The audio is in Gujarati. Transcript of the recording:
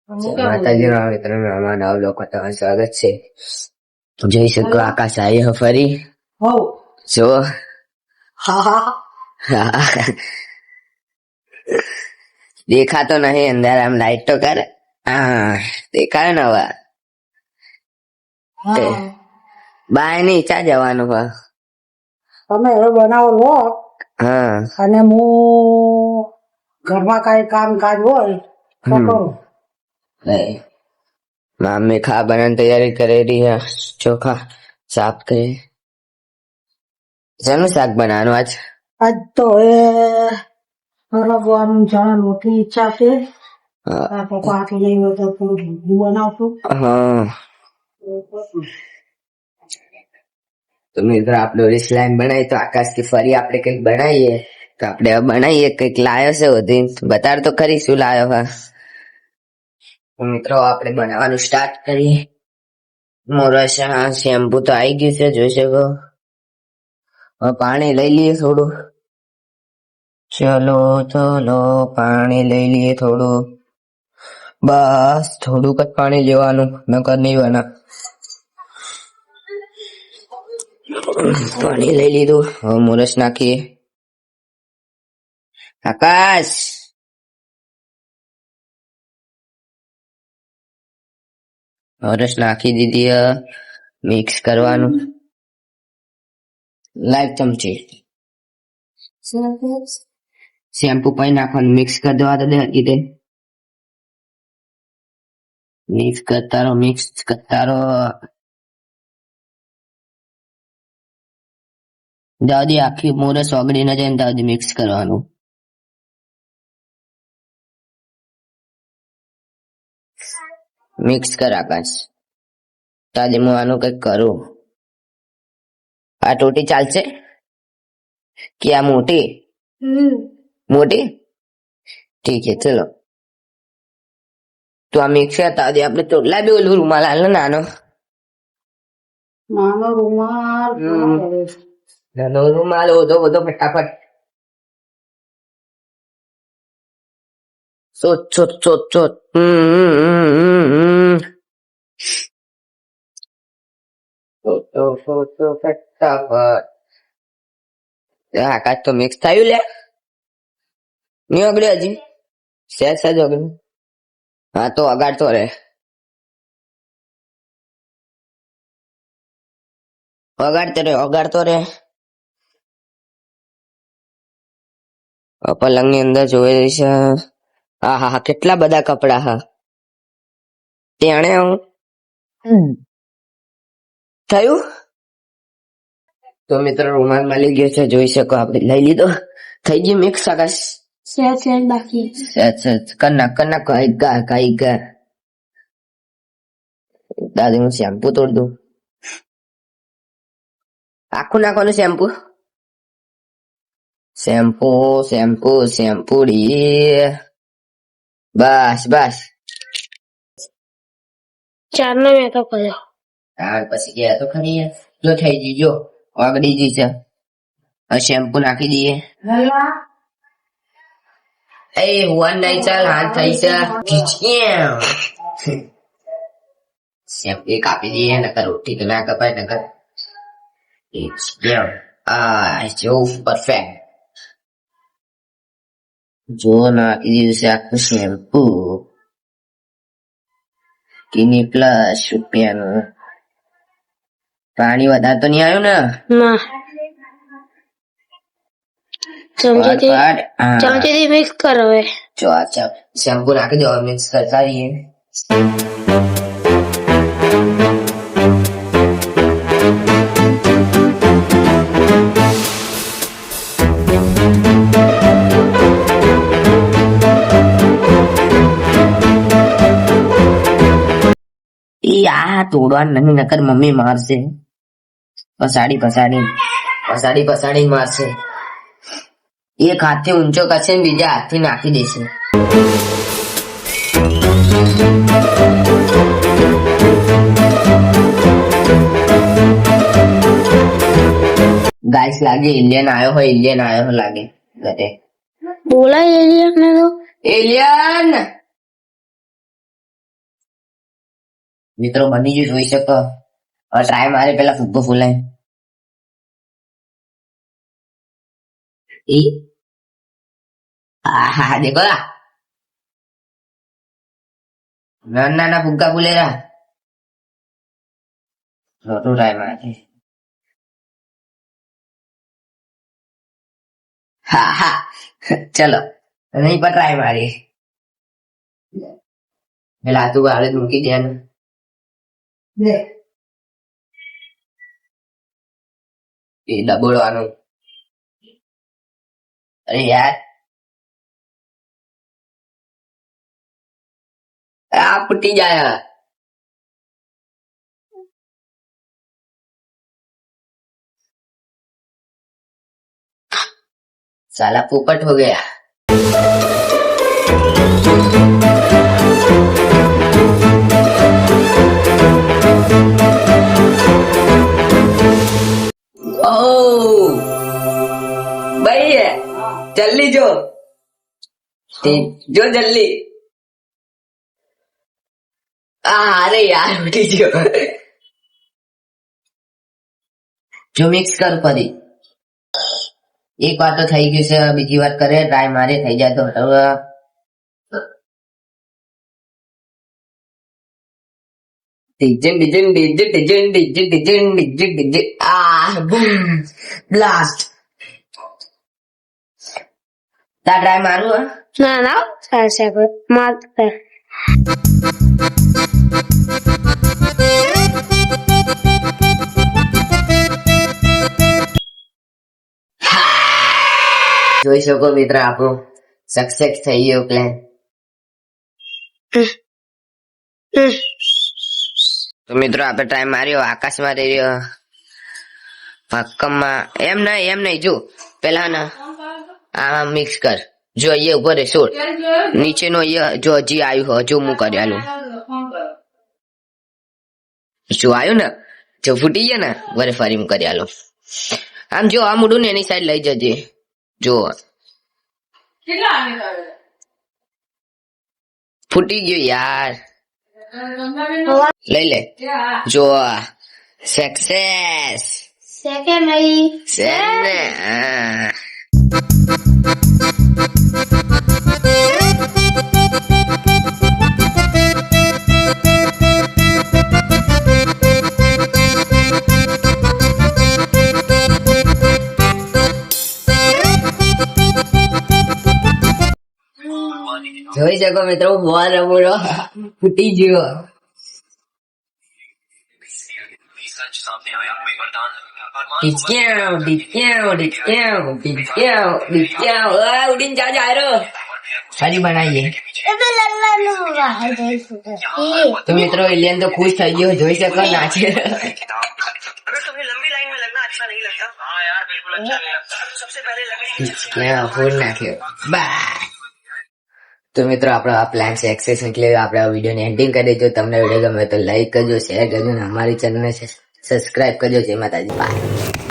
માતાજીના મિત્રોમાં નવ લોકો તમારું સ્વાગત છે. જોઈ શકો આકાશ આવી ફરી જો દેખાતો નહીં અંદર આમ લાઈટ તો કરે દેખાય ને હવે બાય ની ચા જવાનું હવે તમે હવે બનાવો લોટ અને હું ઘરમાં કઈ કામકાજ હોય તો કરું. મમ્મી ખા બનાવવાની તૈયારી કરી રહી है. ચોખા સાફ કરી. શેનું શાક બનાવવાનું આજ? આજ તો રગવાનું ચણા લોટની ઈચ્છા છે. પાક લઈ હોય તો થોડું બનાવશું. તો મિત્રો આપણે ઓલી સ્લાઈમ બનાવી તો આકાશ થી ફરી આપણે કઈક બનાવીએ તો આપણે બનાવીએ કઈક લાયો છે બધી બતાડ તો ખરી શું લાયો હા. મિત્રો આપણે બનાવવાનું સ્ટાર્ટ કરીએ. મોરસ શેમ્પુ તો આવી ગયું છે જોઈ શકો. હવે પાણી લઈ લઈએ થોડું. ચલો ચલો પાણી લઈ લઈએ થોડું. બસ થોડુંક જ પાણી લેવાનું નકર નહીં બના. પાણી લઈ લીધું. હવે મોરસ નાખીએ. આકાશ મોરસ નાખી દીધી. મિક્સ કરવાનું. લાઈક ચમચી શેમ્પુ પાઈ નાખવાનું. મિક્સ કરી દેવા દે કીધે. મિક્સ કરતા રહો મિક્સ કરતા રહો. દાદી આખી મોરસ ઓગળી ન જાય ને દાદી મિક્સ કરવાનું. મિક્સ કર આકાશ. દાદી હું આનું કઈક કરું. આ ટોટી ચાલશે કે આ મોટી? મોટી ઠીક है चलो. તો આ મિક્સ કરતા દે આપણે. તો લાવી ઓલું રૂમાલ હાલ ને નાનો રૂમાલ નાનો રૂમાલ ઓધો બધો ફટાફટ. સોચ સોચ સોચ સોચ. ફટાફટ. આકાશ તો મિક્સ થયું લે. નહીં ઓગળે હજી. સહેજ સહેજ ઓગળે. હા તો અગાડતો રે. ઓગાડતો રે ઓગાડતો રે. પલંગ ની અંદર જોઈ છે. હા હા હા કેટલા બધા કપડા હા. તેણે થયું. તો મિત્રો રૂમાલ મળી ગયો છે જોઈ શકો. આપણે લઈ લીધો. થઈ ગયું મિક્સ આકાશ. બાકી કના કઈ ગા. દાદી હું શેમ્પુ તોડ દઉં. આખું નાખવાનું શેમ્પુ. શેમ્પુ શેમ્પુ શેમ્પુડી. બસ બસ. ચારનો મેં તો કર્યો. હા પછી ગયા તો ખરી. જો થઈ ગઈ જો ઓગળી ગઈ છે. હવે શેમ્પુ નાખી દઈએ. એ વન નહીં ચાલ હાથ થઈ છે. શેમ્પુ કાપી દઈએ નકર રોટી તો ના કપાય નકર. જો પરફેક્ટ. જો નાખી દીધું છે આખું શેમ્પુ. કિની પ્લસ રૂપિયાનું. પાણી વધારે તો નહીં આવ્યું ને? ચમચીથી મિક્સ કરો હવે. જો અચ્છા શેમ્પુ નાખી દો મિક્સ કરતા રહીએ. આ તોડવાનું નહીં નકર મમ્મી મારશે. પસાડી મારશે. એક હાથથી ઊંચો કરશે ને બીજા હાથથી નાખી દેશે. ગાઈસ લાગે એલિયન આવ્યો હોય લાગે. બોલાય એલિયન ને તો. એલિયન મિત્રો બની ગયું જોઈ શકો. હવે ટ્રાય મારે પેલા ફુગ્ગો ફૂલાય. હા દેખો નાના ફુગ્ગા ફૂલેરા. રોટું ટ્રાય મારે. હા ચલો નહીં પર ટ્રાય મારી. પેલા તું આવડે મૂકી દે એ ડબોળવાનું. અરે યાર આ ફૂટી જાય. साला पोपट हो गया. ओह भाई है जल्दी जो जल्दी. अरे यार उठी जो मिक्स कर पड़ी. એક વાર તો થઈ ગયું છે, બીજી વાર કરે ટ્રાય મારે થઈ જાય તો હટાવવા. બ્લાસ્ટ. તા ટ્રાય મારું ના ચાલશે માર. જોઈ શકો મિત્ર આપણું સક્સેસ થઈ ગયો પ્લાન. તો મિત્રો આપણે ટ્રાય માર્યો આકાશમાં રહી રહ્યો ભક્કમમાં. એમ નહીં જો પેલા ના આ મિક્સ કર. જો અહીંયા ઉભો રે સોળ નીચેનો જો હજી આવ્યું હજુ હું કર્યાલું જો આવ્યું ને જો ફૂટી ગયા ને વરે ફરી હું કર્યાલું. આમ જો આ મૂડું ને એની સાઈડ લઈ જજે. જો ફૂટી ગયું યાર. લઈ લે જો સક્સેસ સેકન્ડ જોઈ શકો મિત્રો બોલ રમૂડો ફૂટી ગયો. ઉડીને જાય રહ્યો. ફરી બનાવીએ તો મિત્રો એલિયન તો ખુશ થઈ ગયો. જોઈ શકો નાચે. ફૂલ નાખ્યો. બાય. તો મિત્રો આપણો આ પ્લાન સક્સેસ એટલે આપણે આ વિડીયોની એન્ડિંગ કરી દેજો. તમને વિડીયો ગમે તો લાઈક કરજો, શેર કરજો અને અમારી ચેનલને સબસ્ક્રાઇબ કરજો. જય માતાજી. બાય.